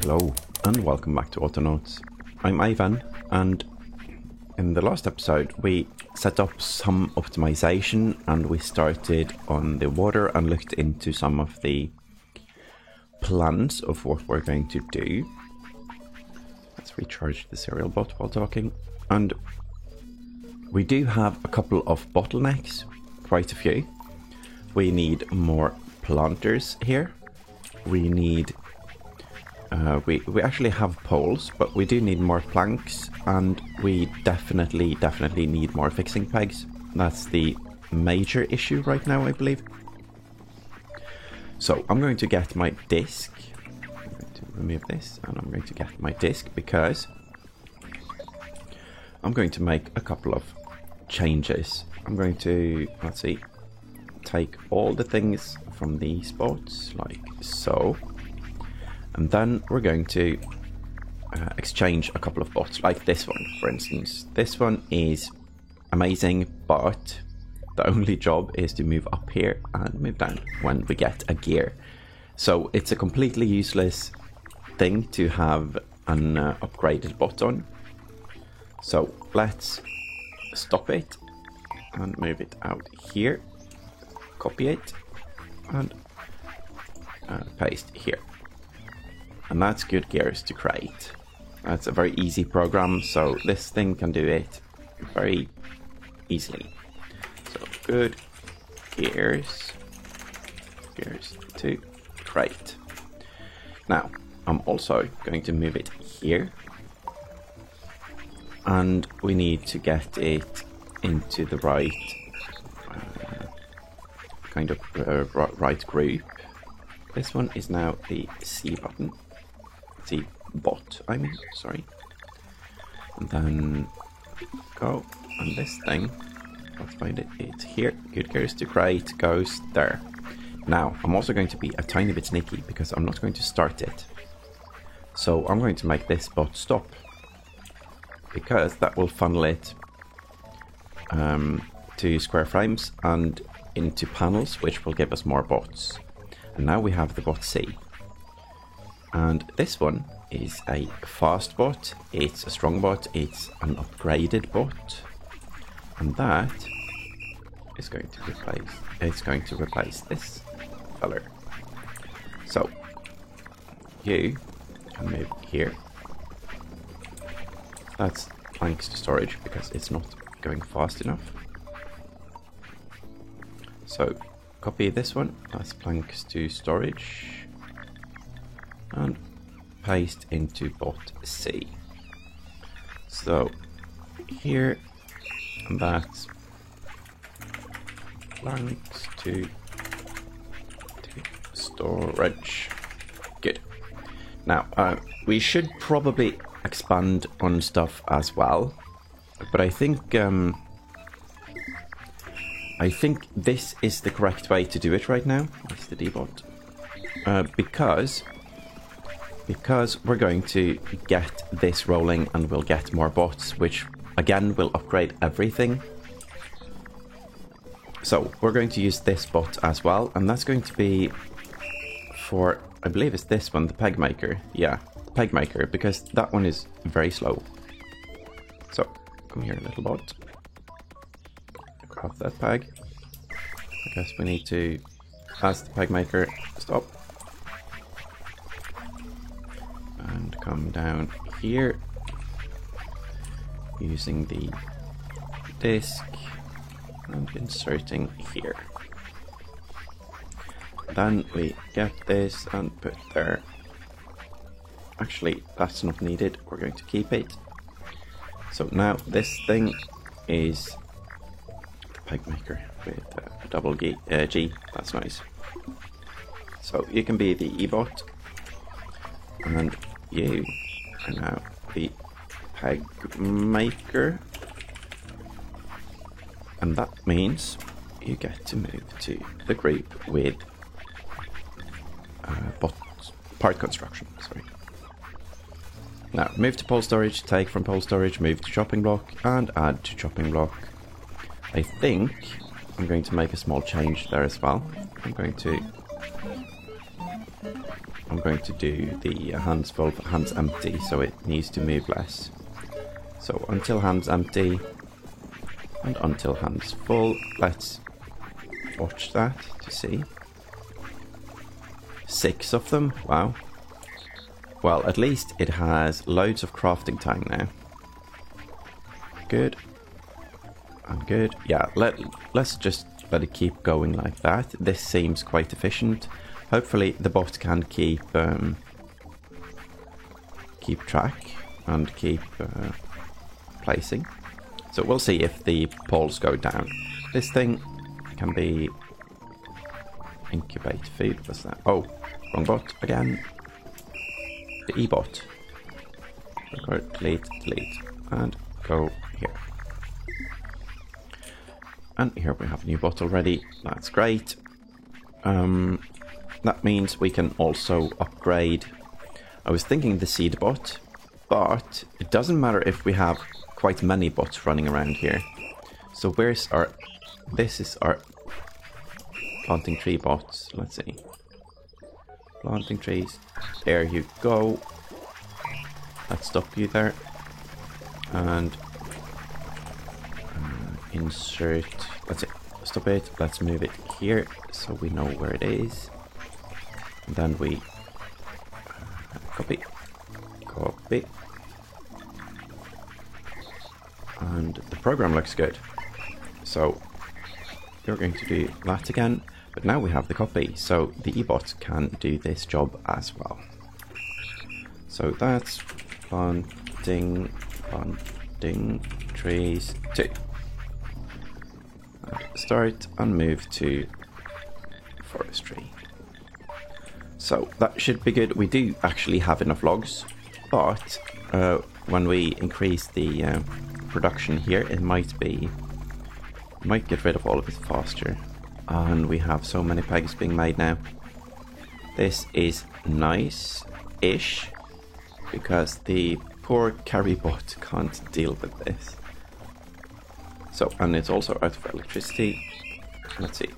Hello and welcome back to Autonauts. I'm Ivan, and in the last episode we set up some optimization and we started on the water and looked into some of the plans of what we're going to do. Let's recharge the serial bot while talking. And we do have a couple of bottlenecks, quite a few. We need more planters here. We need we actually have poles, but we do need more planks, and we definitely need more fixing pegs. That's the major issue right now, I believe. So I'm going to get my disc. I'm going to remove this, and I'm going to get my disc because I'm going to make a couple of changes. I'm going to, let's see, take all the things from these boats, like so. And then we're going to exchange a couple of bots, like this one, for instance. This one is amazing, but the only job is to move up here and move down when we get a gear. So it's a completely useless thing to have an upgraded bot on. So let's stop it and move it out here. Copy it and paste here. And that's good gears to create. That's a very easy program, so this thing can do it very easily. So good gears to create. Now I'm also going to move it here, and we need to get it into the right right group. This one is now the C button. C bot, I mean, sorry. And then go on this thing. Let's find it. It's here. Good gears to create goes there. Now, I'm also going to be a tiny bit sneaky because I'm not going to start it. So I'm going to make this bot stop, because that will funnel it to square frames and into panels, which will give us more bots. And now we have the bot C. And this one is a fast bot, it's a strong bot, it's an upgraded bot. And that is going to replace this feller. So you can move here. That's planks to storage because it's not going fast enough. So copy this one, that's planks to storage, and paste into bot C. So here, and that's planks to storage. Good. Now we should probably expand on stuff as well, but I think this is the correct way to do it right now. That's the dbot. Because we're going to get this rolling and we'll get more bots, which again will upgrade everything. So we're going to use this bot as well, and that's going to be for, I believe it's this one, the peg maker. Yeah, the peg maker, because that one is very slow. So come here, little bot. Grab that peg. I guess we need to ask the peg maker stop. And come down here using the disc and inserting here. Then we get this and put there. Actually, that's not needed. We're going to keep it. So now this thing is the peg maker with a double G. That's nice. So you can be the E-bot, and you are now the peg maker, and that means you get to move to the group with part construction. Sorry. Now move to pole storage, take from pole storage, move to chopping block, and add to chopping block. I think I'm going to make a small change there as well. I'm going to I'm going to do the hands full, hands empty, so it needs to move less. So until hands empty and until hands full. Let's watch that to see. 6 of them, wow. Well, at least it has loads of crafting time now. Good. And good. Yeah, let's just let it keep going like that. This seems quite efficient. Hopefully the bot can keep track and keep placing. So we'll see if the poles go down. This thing can be incubate food. What's that? Oh, wrong bot again. The E-bot. Record, delete, and go here. And here we have a new bot already. That's great. That means we can also upgrade. I was thinking the seed bot, but it doesn't matter if we have quite many bots running around here. So where's our... This is our planting tree bots. Let's see. Planting trees. There you go. Let's stop you there. And insert. Let's see. Stop it. Let's move it here so we know where it is. And then we copy. Copy. And the program looks good. So you're going to do that again. But now we have the copy, so the E-bot can do this job as well. So that's planting trees 2. And start and move to forestry. So that should be good. We do actually have enough logs, but when we increase the production here, it might get rid of all of it faster. And we have so many pegs being made now. This is nice-ish, because the poor carry bot can't deal with this. So, and it's also out of electricity. Let's see.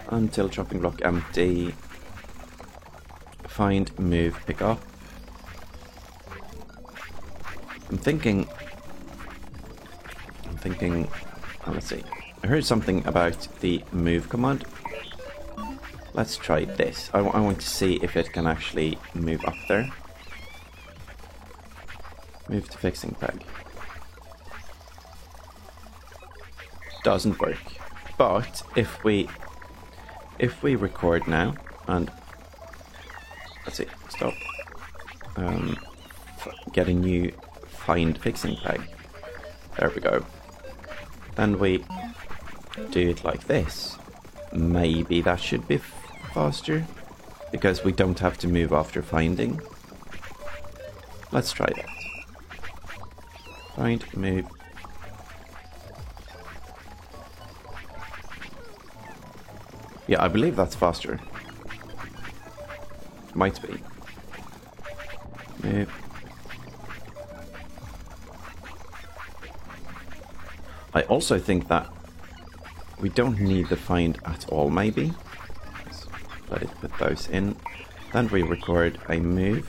Until chopping block empty. Find, move, pick up. I'm thinking, oh, let's see. I heard something about the move command. Let's try this. I want to see if it can actually move up there. Move to fixing peg. Doesn't work. But if we record now and let's see, stop. Get a new find fixing peg. There we go. Then we do it like this. Maybe that should be faster, because we don't have to move after finding. Let's try that. Find, move. Yeah, I believe that's faster. Might be. Move. I also think that we don't need the find at all, maybe. Let's let it put those in. Then we record a move,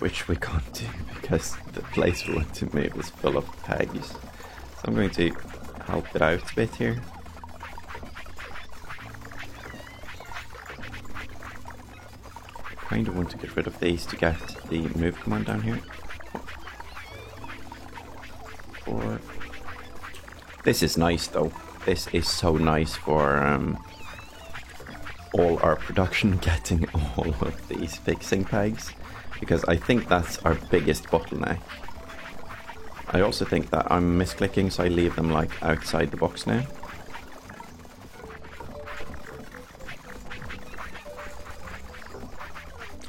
which we can't do because the place we want to move is full of pegs. So I'm going to help it out a bit here. Kind of want to get rid of these to get the move command down here. Or this is nice though. This is so nice for all our production, getting all of these fixing pegs, because I think that's our biggest bottleneck. I also think that I'm misclicking, so I leave them like outside the box now.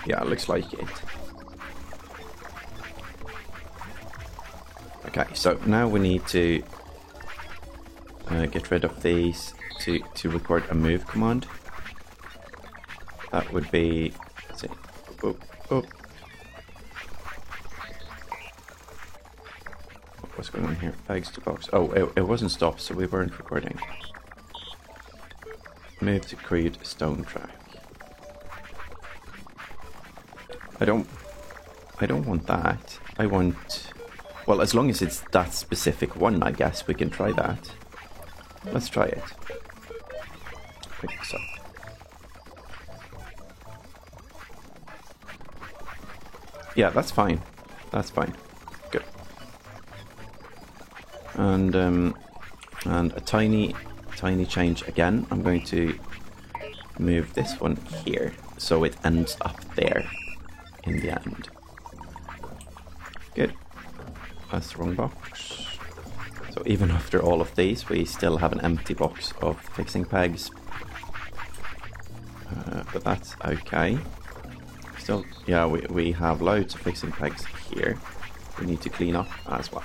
Yeah, it looks like it. Okay, so now we need to get rid of these to record a move command. That would be, let's see, oh. What's going on here? Pegs to box. Oh, it wasn't stopped, so we weren't recording. Move to create stone track. I don't want that. I want... Well, as long as it's that specific one, I guess we can try that. Let's try it. Like so. Yeah, that's fine. That's fine. Good. And a tiny change again. I'm going to move this one here so it ends up there in the end. Good. That's the wrong box. So even after all of these, we still have an empty box of fixing pegs. But that's okay. Still, yeah, we have loads of fixing pegs here. We need to clean up as well.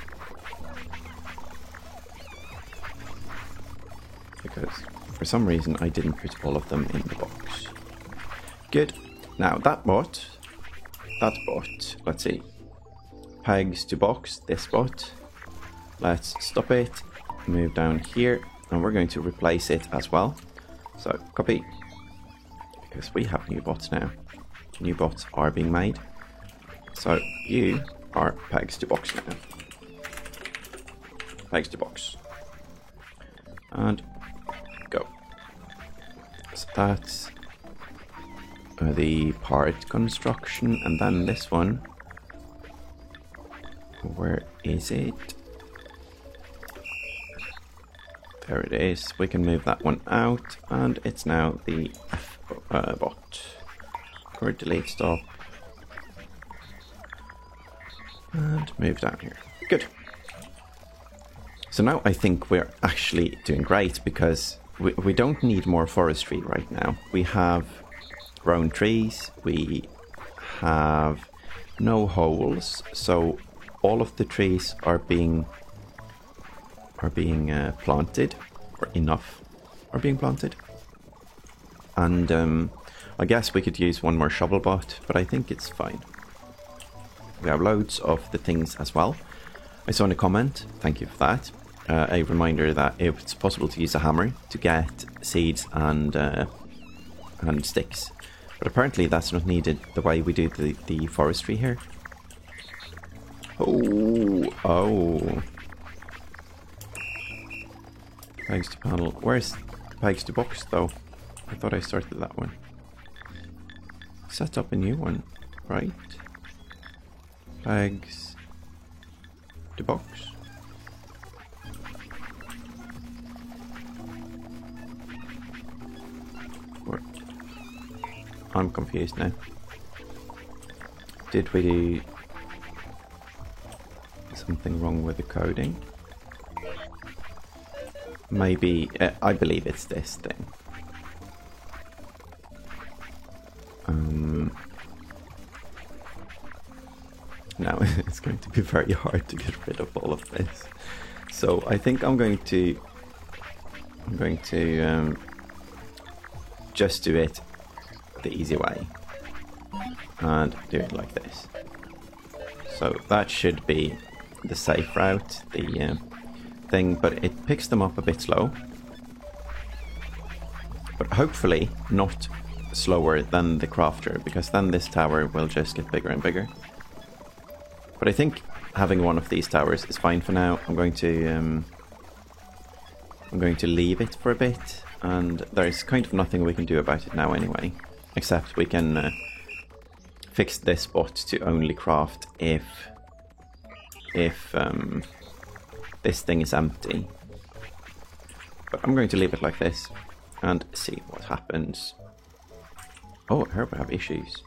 Because for some reason I didn't put all of them in the box. Good. Now that bot, let's see. Pegs to box, this bot. Let's stop it, move down here, and we're going to replace it as well. So copy, because we have new bots now. New bots are being made. So you are pegs to box now. Pegs to box. And go. So that's the part construction, and then this one. Where is it? There it is. We can move that one out, and it's now the F bot. Or delete stop. And move down here. Good. So now I think we're actually doing great, because we don't need more forestry right now. We have grown trees, we have no holes, so all of the trees are being planted, or enough are being planted. And I guess we could use one more shovel bot, but I think it's fine. We have loads of the things as well. I saw in a comment, thank you for that, a reminder that it's possible to use a hammer to get seeds and sticks. But apparently that's not needed the way we do the forestry here. Oh. Pegs to panel. Where's pegs to box though? I thought I started that one. Set up a new one, right? Pegs to box. I'm confused now. Did we do something wrong with the coding? Maybe, I believe it's this thing. Now it's going to be very hard to get rid of all of this. So I think I'm going to just do it the easy way and do it like this. So that should be the safe route, the thing, but it picks them up a bit slow. But hopefully not slower than the crafter, because then this tower will just get bigger and bigger. But I think having one of these towers is fine for now. I'm going to leave it for a bit, and there's kind of nothing we can do about it now anyway, except we can fix this bot to only craft if this thing is empty. But I'm going to leave it like this and see what happens. Oh, I hope I have issues.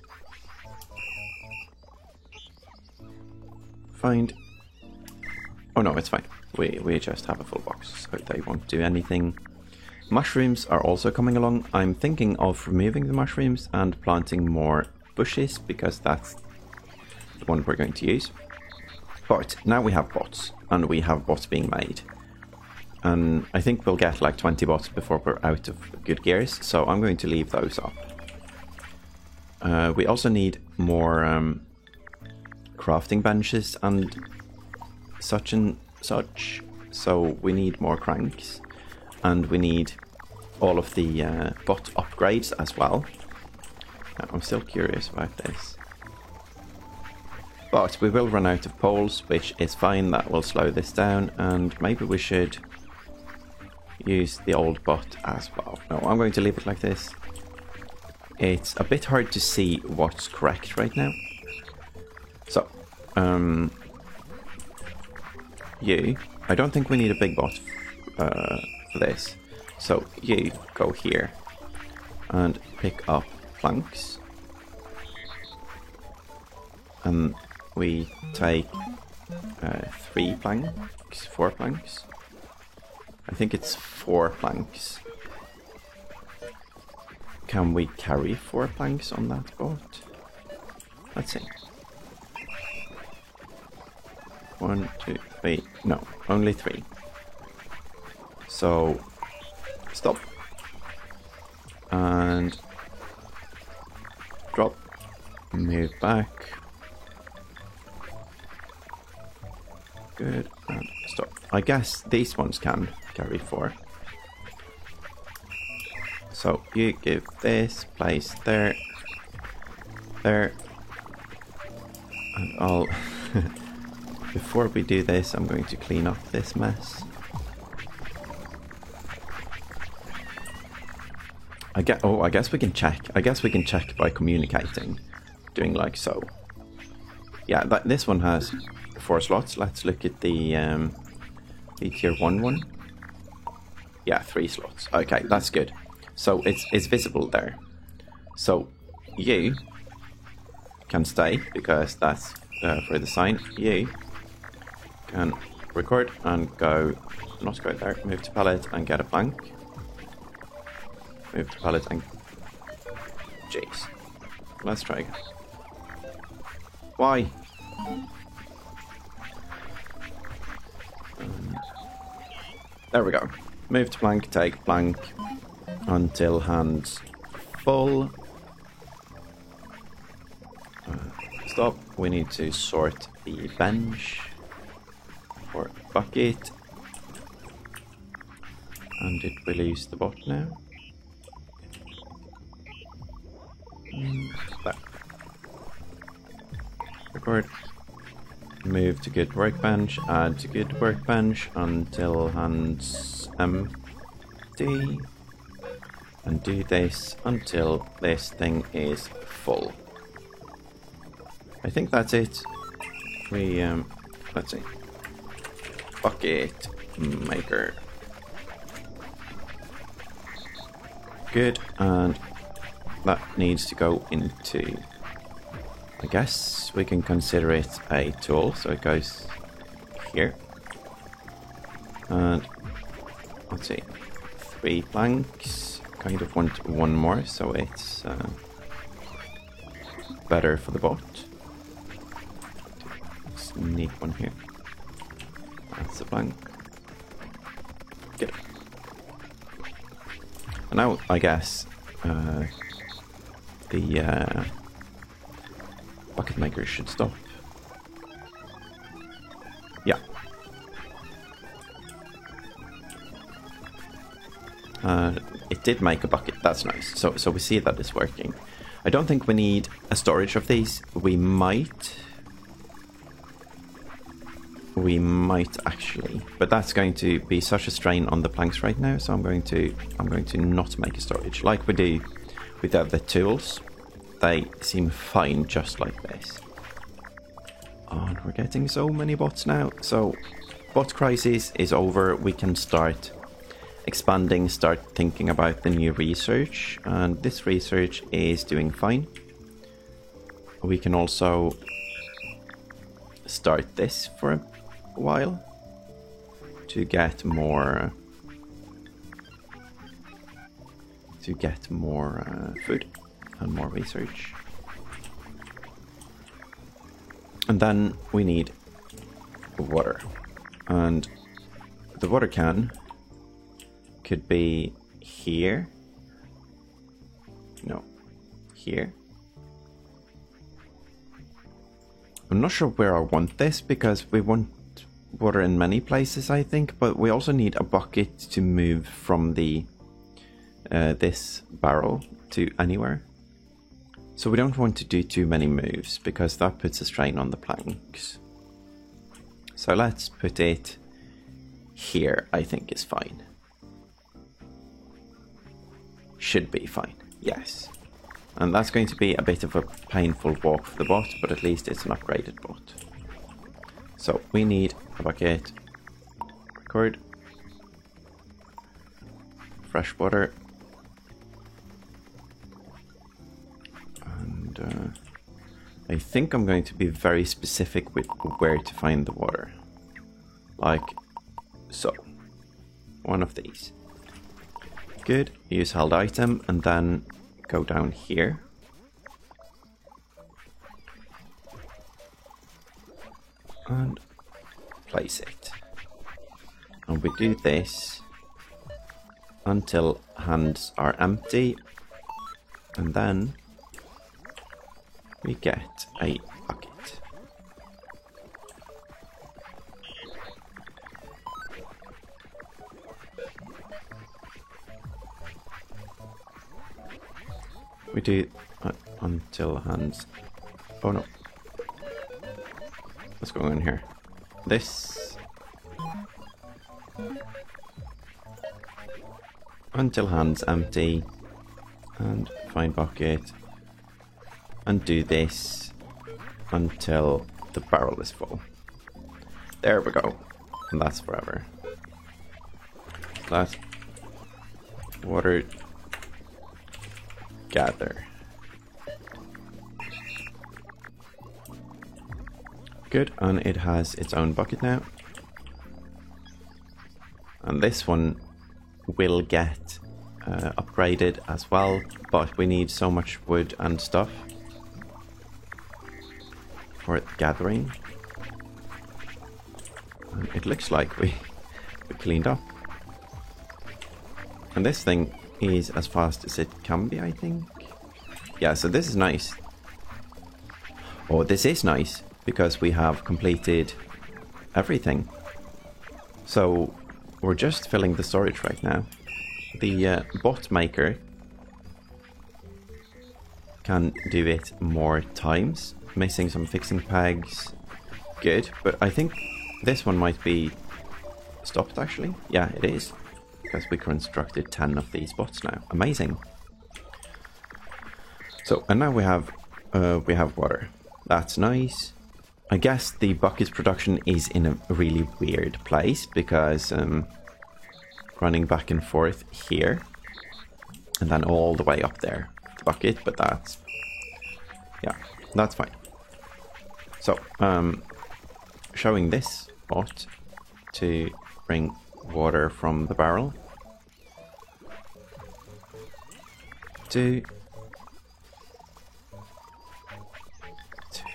Find... Oh no, it's fine. We just have a full box, so they won't do anything. Mushrooms are also coming along. I'm thinking of removing the mushrooms and planting more bushes, because that's the one we're going to use. But now we have bots, and we have bots being made. And I think we'll get like 20 bots before we're out of good gears, so I'm going to leave those up. We also need more crafting benches and such, so we need more cranks, and we need all of the bot upgrades as well. Now, I'm still curious about this. But we will run out of poles, which is fine. That will slow this down, and maybe we should use the old bot as well. No, I'm going to leave it like this. It's a bit hard to see what's correct right now. So, I don't think we need a big bot for this. So you go here and pick up planks. And we take 3 planks, 4 planks. I think it's 4 planks. Can we carry 4 planks on that boat? Let's see. 1, 2, 3. No, only 3. So stop and drop. Move back. Good, and stop. I guess these ones can carry 4. So you give this place there, there, and I'll... Before we do this, I'm going to clean up this mess. I guess we can check. I guess we can check by communicating, doing like so. Yeah, this one has 4 slots. Let's look at the tier 1 one. Yeah, 3 slots. Okay, that's good. So it's visible there. So you can stay because that's for the sign. You can record and go. Not go there. Move to pallet and get a plank. Move to pallet and... Jeez. Let's try again. Why? There we go. Move to plank, take plank until hands full. Stop. We need to sort the bench or bucket. And did we lose the bot now? There. Record. Move to good workbench, add to good workbench until hands empty. And do this until this thing is full. I think that's it. We, let's see. Bucket maker. Good, and that needs to go into... I guess we can consider it a tool, so it goes here. And let's see, 3 planks. Kind of want 1 more, so it's better for the bot. Just need 1 here. That's a plank. Good. And now I guess the bucket maker should stop. Yeah. It did make a bucket, that's nice. So we see that it's working. I don't think we need a storage of these. We might actually, but that's going to be such a strain on the planks right now, so I'm going to not make a storage like we do with the other tools. They seem fine just like this. Oh, and we're getting so many bots now. So, bot crisis is over. We can start expanding, start thinking about the new research. And this research is doing fine. We can also start this for a while to get more food and more research. And then we need water, and the water can could be here. No, here. I'm not sure where I want this because we want water in many places, I think, but we also need a bucket to move from the this barrel to anywhere. So we don't want to do too many moves because that puts a strain on the planks. So let's put it here, I think is fine. Should be fine, yes. And that's going to be a bit of a painful walk for the bot, but at least it's an upgraded bot. So we need a bucket, record, fresh water, and I think I'm going to be very specific with where to find the water. Like so. One of these. Good. Use held item and then go down here. And place it. And we do this until hands are empty. And then we get a bucket. We do until hands. Oh no. What's going on here? This. Until hands empty. And find bucket. And do this until the barrel is full. There we go. And that's forever. That water gather. Good, and it has its own bucket now. And this one will get upgraded as well, but we need so much wood and stuff for gathering. And it looks like we cleaned up. And this thing is as fast as it can be, I think. Yeah, so this is nice. Oh, this is nice because we have completed everything. So we're just filling the storage right now. The bot maker can do it more times. Missing some fixing pegs. Good, but I think this one might be stopped actually. Yeah, it is. Because we constructed 10 of these bots now. Amazing. So, and now we have water. That's nice. I guess the bucket production is in a really weird place because running back and forth here and then all the way up there, the bucket, but that's, yeah, that's fine. So, showing this bot to bring water from the barrel to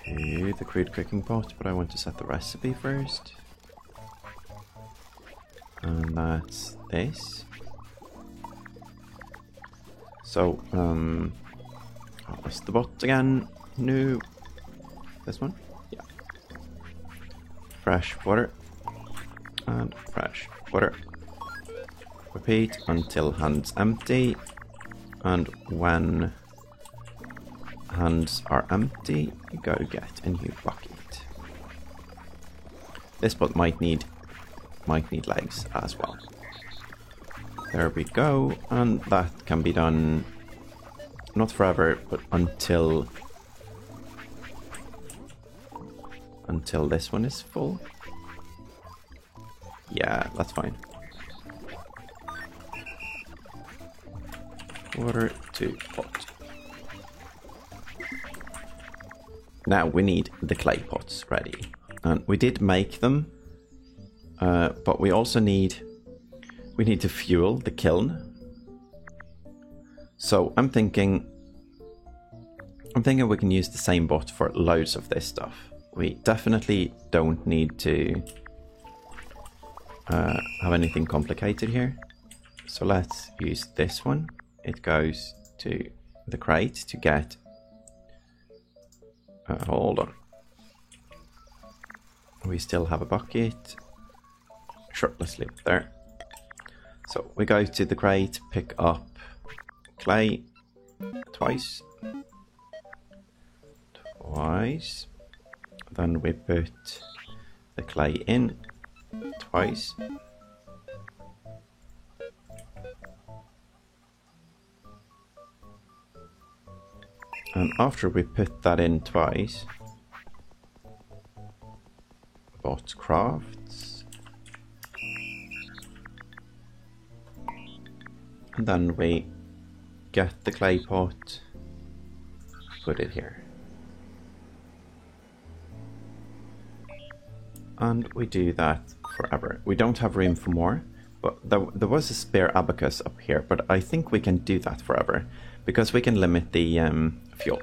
the crude cooking pot, but I want to set the recipe first. And that's this. So, what's the bot again? No. This one? Yeah. Fresh water. And fresh water. Repeat until hands empty. And when hands are empty, you go get a new bucket. This bot might need legs as well. There we go, and that can be done not forever, but until this one is full. Yeah, that's fine. Water to pot. Now we need the clay pots ready, and we did make them, but we also need to fuel the kiln. So I'm thinking we can use the same bot for loads of this stuff. We definitely don't need to have anything complicated here. So let's use this one. It goes to the crate to get... hold on. We still have a bucket. Sure, let's leave it there. So we go to the crate, pick up clay twice. twice. Then we put the clay in twice. And after we put that in twice, bot crafts. And then we get the clay pot, put it here. And we do that forever. We don't have room for more, but there was a spare abacus up here, but I think we can do that forever, because we can limit the fuel.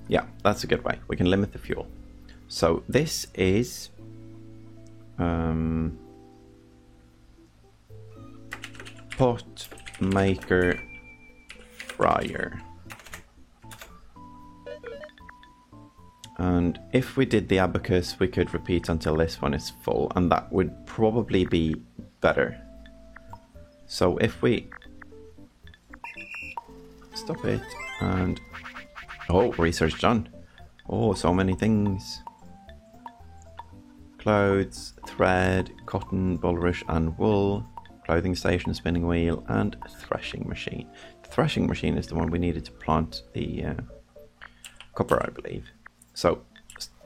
Yeah, that's a good way. We can limit the fuel. So this is pot maker fryer. And if we did the abacus, we could repeat until this one is full, and that would probably be better. So if we stop it and... Oh, research done. Oh, so many things. Clothes, thread, cotton, bulrush and wool, clothing station, spinning wheel and threshing machine. The threshing machine is the one we needed to plant the copper, I believe. So,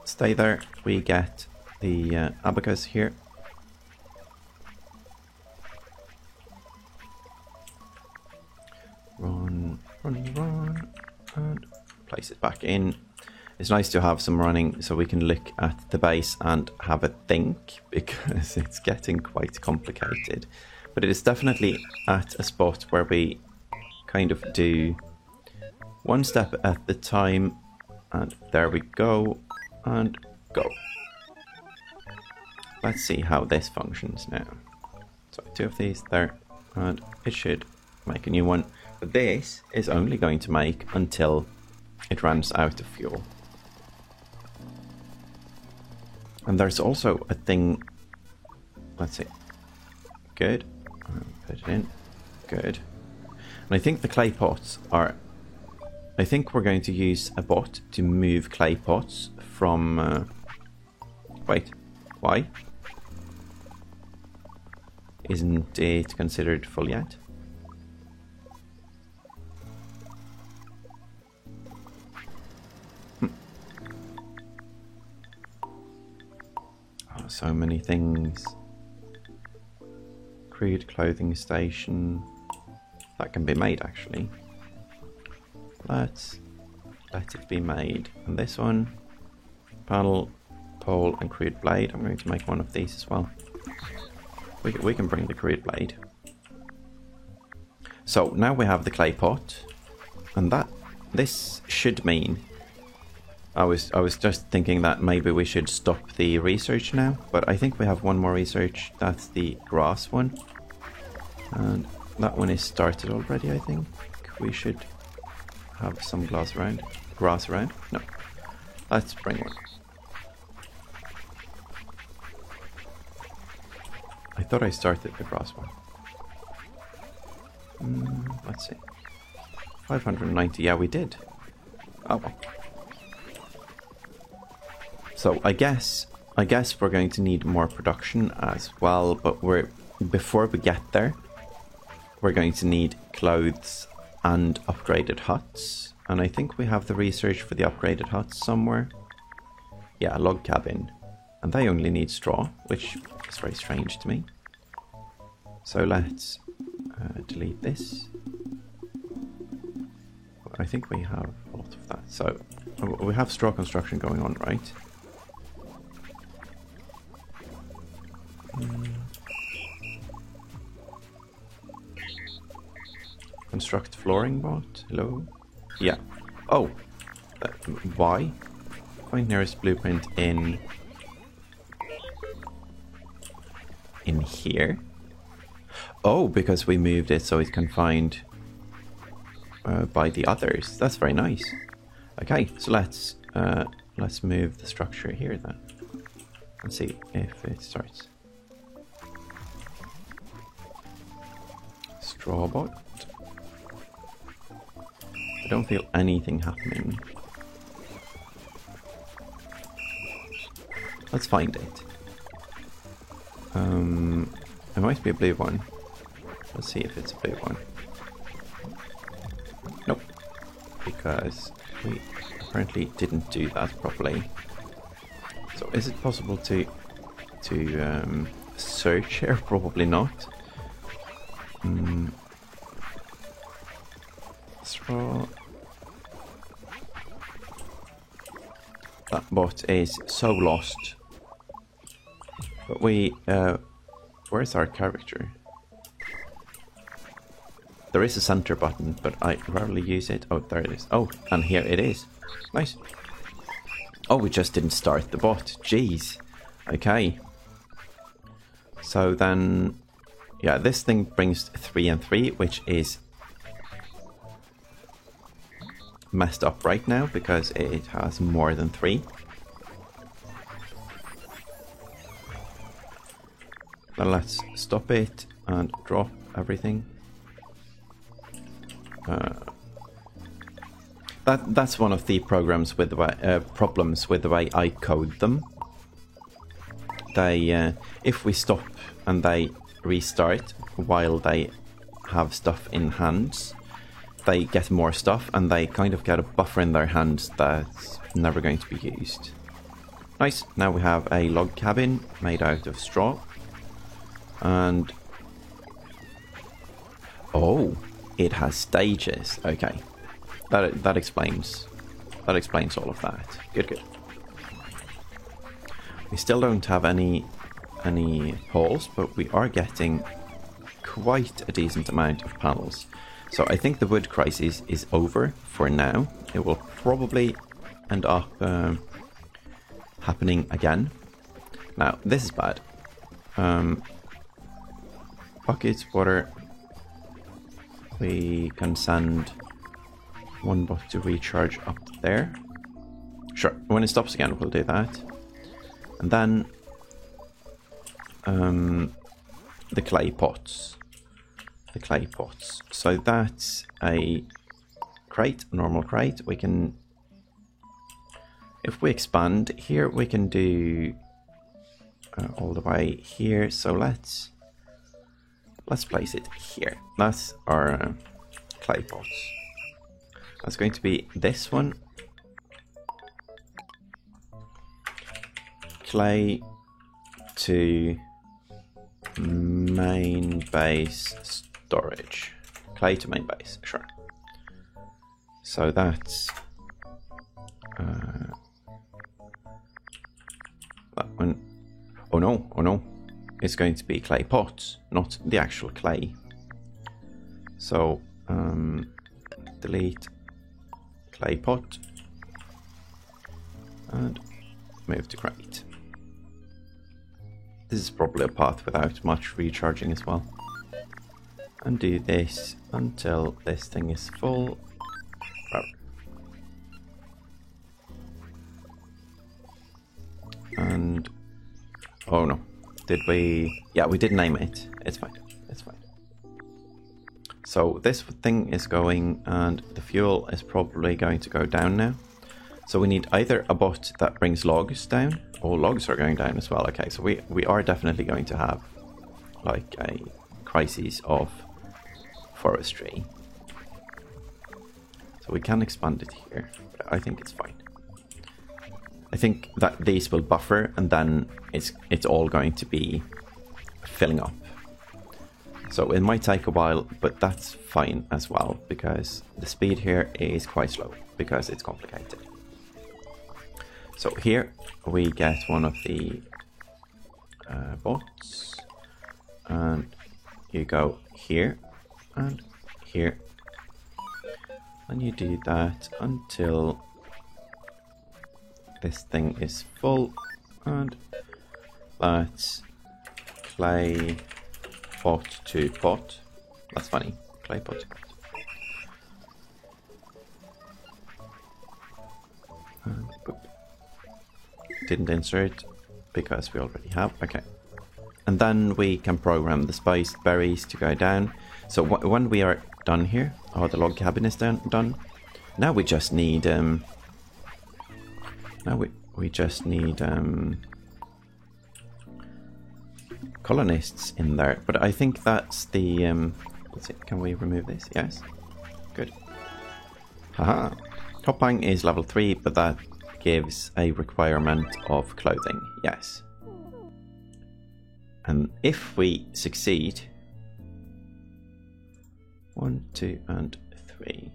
stay there. We get the abacus here. Run, and place it back in. It's nice to have some running so we can look at the base and have a think, because it's getting quite complicated. But it is definitely at a spot where we kind of do one step at a time. And there we go, and go. Let's see how this functions now. So 2 of these there, and it should make a new one. But this is only going to make until it runs out of fuel. And there's also a thing, let's see, good, put it in, good. And I think the clay pots are, I think we're going to use a bot to move clay pots from... wait, why? Isn't it considered full yet? Oh, so many things. Crude clothing station. That can be made, actually. Let's let it be made. And this one, panel, pole and crude blade. I'm going to make one of these as well. We can bring the crude blade. So now we have the clay pot, and this should mean I was just thinking that maybe we should stop the research now, but I think we have one more research. That's the grass one, and that one is started already. I think we should have some grass around. No, let's bring one. I thought I started the grass one. Let's see. 590. Yeah, we did. Oh well. So I guess we're going to need more production as well. But before we get there, we're going to need clothes and upgraded huts. And I think we have the research for the upgraded huts somewhere. Yeah, a log cabin. And they only need straw, which is very strange to me. So let's delete this. I think we have a lot of that. So we have straw construction going on, right? Construct flooring bot. Hello? Yeah. Oh. Why? Find nearest blueprint in here. Oh, because we moved it so it's confined by the others. That's very nice. Okay, so let's move the structure here then and see if it starts. Straw bot. I don't feel anything happening. Let's find it. It might be a blue one. Let's see if it's a blue one. Nope. Because we apparently didn't do that properly. So is it possible to search here? Probably not. Straw. That bot is so lost. But we, where's our character? There is a center button, but I rarely use it. Oh, there it is. Oh, and here it is. Nice. Oh, we just didn't start the bot. Jeez. Okay. So then, yeah, this thing brings 3 and 3, which is messed up right now because it has more than 3. Now let's stop it and drop everything. That's one of the programs with the way, problems with the way I code them. They, if we stop and they restart while they have stuff in hands, they get more stuff and they kind of get a buffer in their hands that's never going to be used. Nice. Now we have a log cabin made out of straw. And oh, it has stages. Okay, that explains all of that. Good. We still don't have any holes, but we are getting quite a decent amount of panels. So I think the wood crisis is over for now. It will probably end up happening again. Now this is bad. Buckets, water. We can send one bot to recharge up there. Sure, when it stops again, we'll do that. And then the clay pots. The clay pots. So that's a crate, normal crate. We can, if we expand here, we can do all the way here. So let's place it here. That's our clay pots. That's going to be this one. Clay to main base storage. Clay to main base, sure. So that's that one. Oh no. It's going to be clay pots, not the actual clay. So delete clay pot and move to crate. This is probably a path without much recharging as well. And do this until this thing is full. And oh no. Did we? Yeah, we did name it. It's fine. It's fine. So this thing is going, and the fuel is probably going to go down now. So we need either a bot that brings logs down, or logs are going down as well. Okay, so we are definitely going to have like a crisis of forestry. So we can expand it here, but I think it's fine. I think that these will buffer, and then it's all going to be filling up. So it might take a while, but that's fine as well, because the speed here is quite slow, because it's complicated. So here we get one of the bots, and you go here and here, and you do that until this thing is full, and that's clay pot to pot. That's funny. Clay pot to pot. And boop. Didn't insert because we already have. Okay. And then we can program the spiced berries to go down. So when we are done here, the log cabin is done, Now we just need we just need colonists in there. But I think that's the let's see, can we remove this? Yes. Good. Haha. Kopang is level 3, but that gives a requirement of clothing. Yes. And if we succeed, 1, 2, and 3.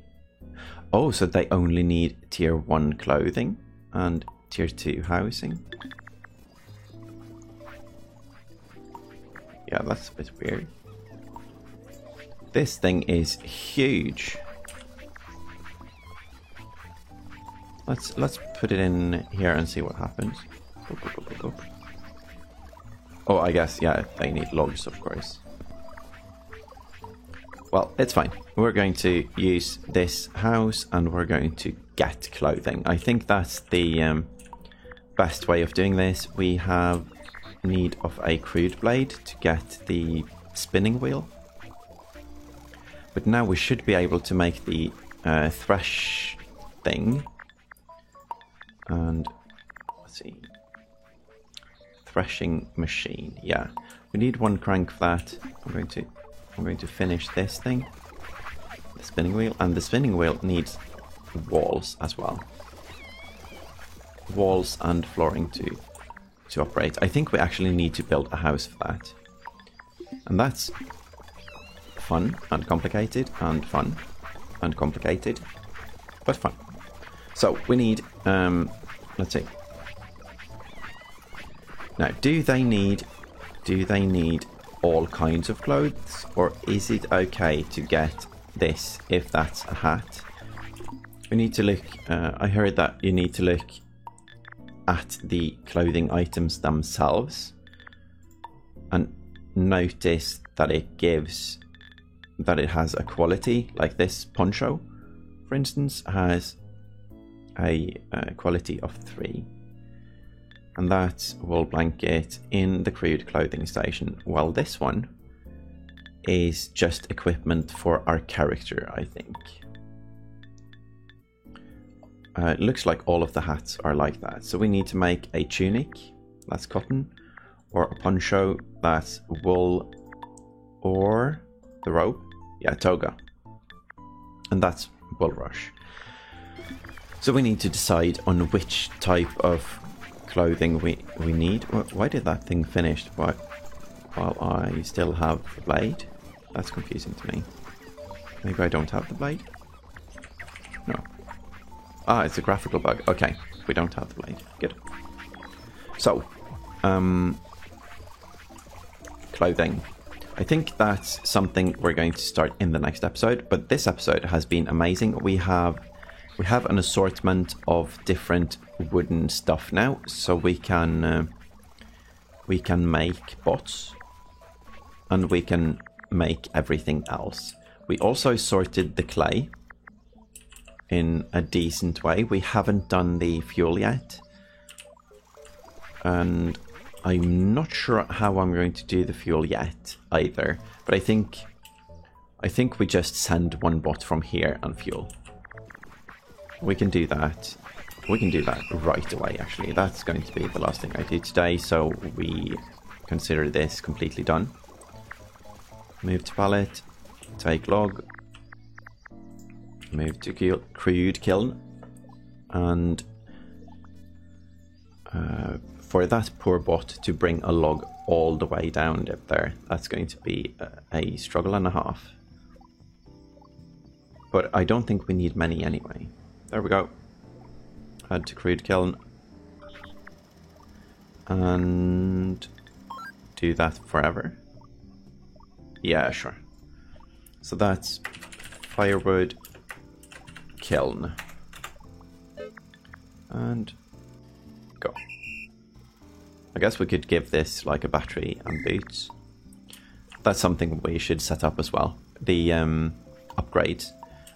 Oh, so they only need tier 1 clothing and tier 2 housing. Yeah, that's a bit weird. This thing is huge. Let's put it in here and see what happens. Oh, I guess, yeah, they need logs, of course. Well, it's fine. We're going to use this house and we're going to get clothing. I think that's the best way of doing this. We have need of a crude blade to get the spinning wheel. But now we should be able to make the thresh thing. And let's see. Threshing machine. Yeah. We need 1 crank for that. I'm going to finish this thing. The spinning wheel. And the spinning wheel needs walls as well. Walls and flooring to operate. I think we actually need to build a house for that. And that's fun and complicated and fun and complicated. But fun. So we need let's see. Now, do they need all kinds of clothes, or is it okay to get this if that's a hat? We need to look. I heard that you need to look at the clothing items themselves and notice that it has a quality. Like this poncho, for instance, has a quality of 3. And that's wool blanket in the crude clothing station. While this one is just equipment for our character, I think. It looks like all of the hats are like that. So we need to make a tunic, that's cotton, or a poncho, that's wool, or the robe, yeah, toga. And that's bulrush. So we need to decide on which type of clothing we need. Why did that thing finish while I still have the blade? That's confusing to me. Maybe I don't have the blade? No. Ah, it's a graphical bug. Okay, we don't have the blade. Good. So, clothing. I think that's something we're going to start in the next episode, but this episode has been amazing. We have an assortment of different wooden stuff now, so we can make bots and we can make everything else. We also sorted the clay in a decent way. We haven't done the fuel yet, and I'm not sure how I'm going to do the fuel yet either, but I think we just send 1 bot from here and fuel. We can do that. We can do that right away, actually. That's going to be the last thing I do today, so we consider this completely done. Move to pallet, take log, move to crude kiln, and for that poor bot to bring a log all the way down there, that's going to be a struggle and a half. But I don't think we need many anyway. There we go. Add to crude kiln. And do that forever. Yeah, sure. So that's firewood kiln. And go. I guess we could give this like a battery and boots. That's something we should set up as well. The upgrades.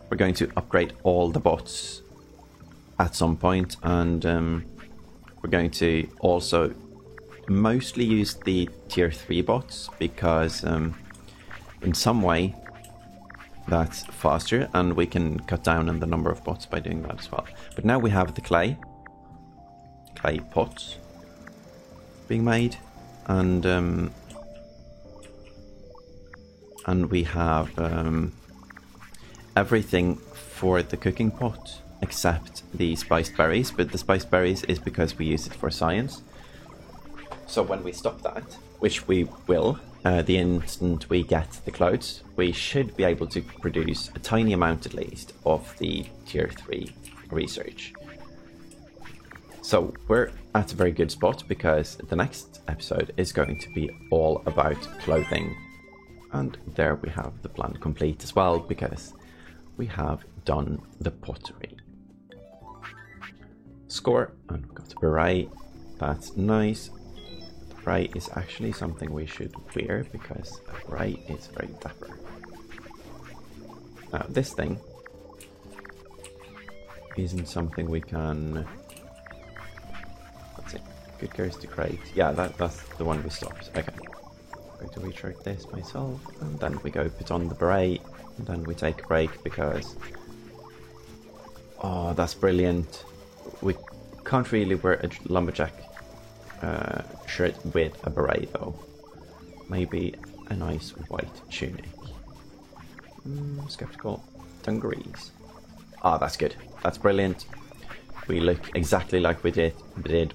We're going to upgrade all the bots at some point, and we're going to also mostly use the tier 3 bots because in some way that's faster, and we can cut down on the number of pots by doing that as well. But now we have the clay pots being made, and we have everything for the cooking pot except the spiced berries, but the spiced berries is because we use it for science. So when we stop that, which we will, the instant we get the clothes, we should be able to produce a tiny amount at least of the tier 3 research. So we're at a very good spot, because the next episode is going to be all about clothing. And there we have the plan complete as well, because we have done the pottery. Score, and we've got a beret. That's nice. The beret is actually something we should wear, because a beret is very dapper. Now this thing isn't something we can... Let's see. Good goes to crate. Yeah, that's the one we stopped. Okay. I'm going to retract this myself, and then we go put on the beret, and then we take a break because... Oh, that's brilliant. We can't really wear a lumberjack shirt with a beret though. Maybe a nice white tunic. Skeptical. Dungarees. Ah, that's good. That's brilliant. We look exactly like we did,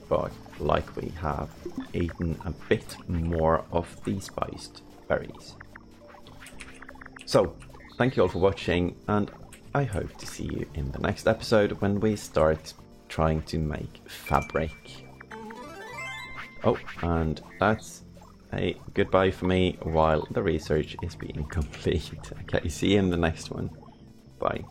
but like we have eaten a bit more of the spiced berries. So, thank you all for watching, and I hope to see you in the next episode when we start trying to make fabric. Oh, and that's a goodbye for me while the research is being complete. Okay, see you in the next one. Bye.